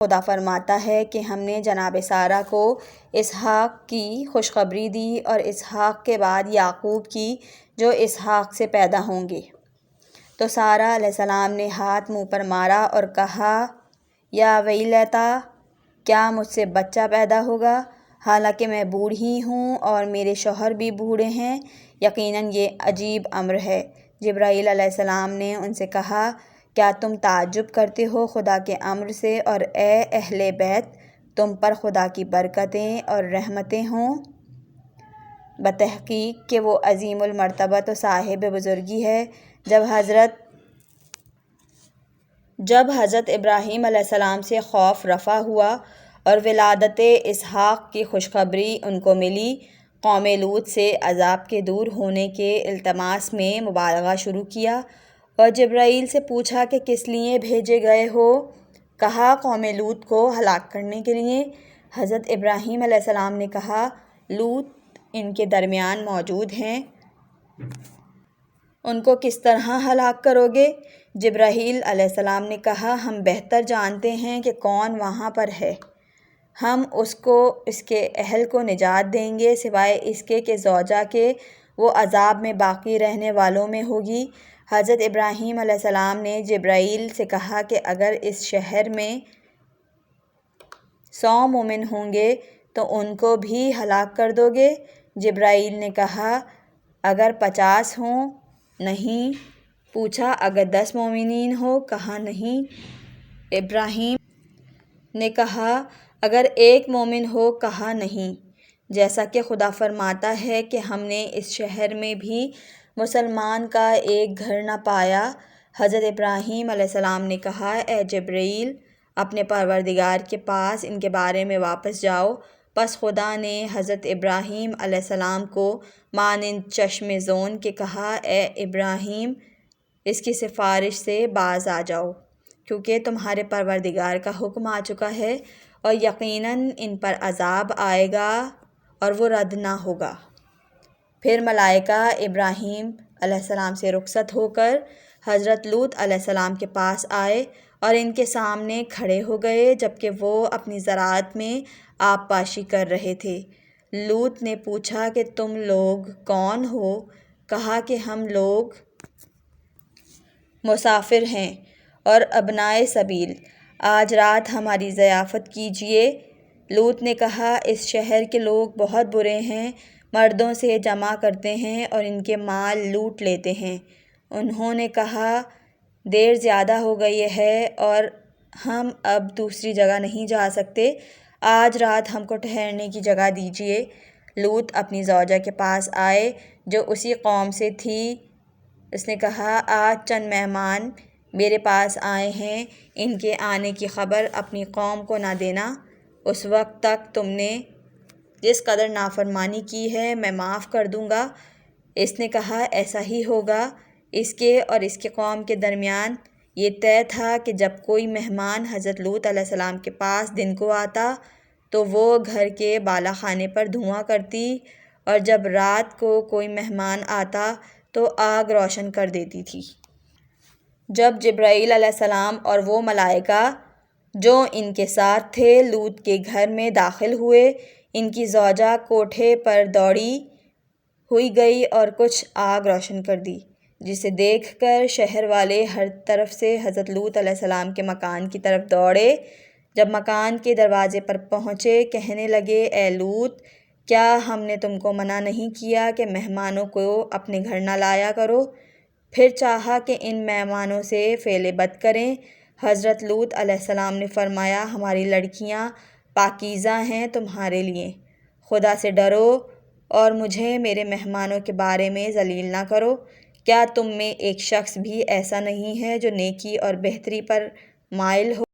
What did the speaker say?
خدا فرماتا ہے کہ ہم نے جناب سارہ کو اسحاق کی خوشخبری دی اور اسحاق کے بعد یعقوب کی جو اسحاق سے پیدا ہوں گے۔ تو سارہ علیہ السلام نے ہاتھ منہ پر مارا اور کہا یا ویلتا، کیا مجھ سے بچہ پیدا ہوگا حالانکہ میں بوڑھی ہوں اور میرے شوہر بھی بوڑھے ہیں؟ یقیناً یہ عجیب امر ہے۔ جبرائیل علیہ السلام نے ان سے کہا کیا تم تعجب کرتے ہو خدا کے امر سے، اور اے اہل بیت تم پر خدا کی برکتیں اور رحمتیں ہوں۔ بتحقیق کہ وہ عظیم المرتبت و صاحب بزرگی ہے۔ جب حضرت ابراہیم علیہ السلام سے خوف رفع ہوا اور ولادت اسحاق کی خوشخبری ان کو ملی، قوم لوط سے عذاب کے دور ہونے کے التماس میں مبالغہ شروع کیا اور جبرائیل سے پوچھا کہ کس لیے بھیجے گئے ہو؟ کہا قوم لوط کو ہلاک کرنے کے لیے۔ حضرت ابراہیم علیہ السلام نے کہا لوط ان کے درمیان موجود ہیں، ان کو کس طرح ہلاک کرو گے؟ جبرائیل علیہ السلام نے کہا ہم بہتر جانتے ہیں کہ کون وہاں پر ہے، ہم اس کو اس کے اہل کو نجات دیں گے سوائے اس کے کہ زوجہ کے وہ عذاب میں باقی رہنے والوں میں ہوگی۔ حضرت ابراہیم علیہ السلام نے جبرائیل سے کہا کہ اگر اس شہر میں 100 مومن ہوں گے تو ان کو بھی ہلاک کر دو گے؟ جبرائیل نے کہا اگر 50 ہوں؟ نہیں۔ پوچھا اگر 10 مومنین ہو؟ کہا نہیں۔ ابراہیم نے کہا اگر 1 مومن ہو؟ کہا نہیں۔ جیسا کہ خدا فرماتا ہے کہ ہم نے اس شہر میں بھی مسلمان کا ایک گھر نہ پایا۔ حضرت ابراہیم علیہ السلام نے کہا اے جبرائیل اپنے پروردگار کے پاس ان کے بارے میں واپس جاؤ۔ پس خدا نے حضرت ابراہیم علیہ السلام کو مانند چشم زون کے کہا اے ابراہیم اس کی سفارش سے باز آ جاؤ، کیونکہ تمہارے پروردگار کا حکم آ چکا ہے اور یقیناً ان پر عذاب آئے گا اور وہ رد نہ ہوگا۔ پھر ملائکہ ابراہیم علیہ السلام سے رخصت ہو کر حضرت لوط علیہ السلام کے پاس آئے اور ان کے سامنے کھڑے ہو گئے جبکہ وہ اپنی زراعت میں آب پاشی کر رہے تھے۔ لوط نے پوچھا کہ تم لوگ کون ہو؟ کہا کہ ہم لوگ مسافر ہیں اور ابنائے سبیل، آج رات ہماری ضیافت کیجیے۔ لوط نے کہا اس شہر کے لوگ بہت برے ہیں، مردوں سے جمع کرتے ہیں اور ان کے مال لوٹ لیتے ہیں۔ انہوں نے کہا دیر زیادہ ہو گئی ہے اور ہم اب دوسری جگہ نہیں جا سکتے، آج رات ہم کو ٹھہرنے کی جگہ دیجیے۔ لوط اپنی زوجہ کے پاس آئے جو اسی قوم سے تھی۔ اس نے کہا آج چند مہمان میرے پاس آئے ہیں، ان کے آنے کی خبر اپنی قوم کو نہ دینا، اس وقت تک تم نے جس قدر نافرمانی کی ہے میں معاف کر دوں گا۔ اس نے کہا ایسا ہی ہوگا۔ اس کے اور اس کی قوم کے درمیان یہ طے تھا کہ جب کوئی مہمان حضرت لوط علیہ السلام کے پاس دن کو آتا تو وہ گھر کے بالا خانے پر دھواں کرتی اور جب رات کو کوئی مہمان آتا تو آگ روشن کر دیتی تھی۔ جب جبرائیل علیہ السلام اور وہ ملائکہ جو ان کے ساتھ تھے لوط کے گھر میں داخل ہوئے، ان کی زوجہ کوٹھے پر دوڑی ہوئی گئی اور کچھ آگ روشن کر دی، جسے دیکھ کر شہر والے ہر طرف سے حضرت لوط علیہ السلام کے مکان کی طرف دوڑے۔ جب مکان کے دروازے پر پہنچے کہنے لگے اے لوط کیا ہم نے تم کو منع نہیں کیا کہ مہمانوں کو اپنے گھر نہ لایا کرو؟ پھر چاہا کہ ان مہمانوں سے فعل بد کریں۔ حضرت لوط علیہ السلام نے فرمایا ہماری لڑکیاں پاکیزہ ہیں، تمہارے لیے خدا سے ڈرو اور مجھے میرے مہمانوں کے بارے میں ذلیل نہ کرو۔ کیا تم میں ایک شخص بھی ایسا نہیں ہے جو نیکی اور بہتری پر مائل ہو؟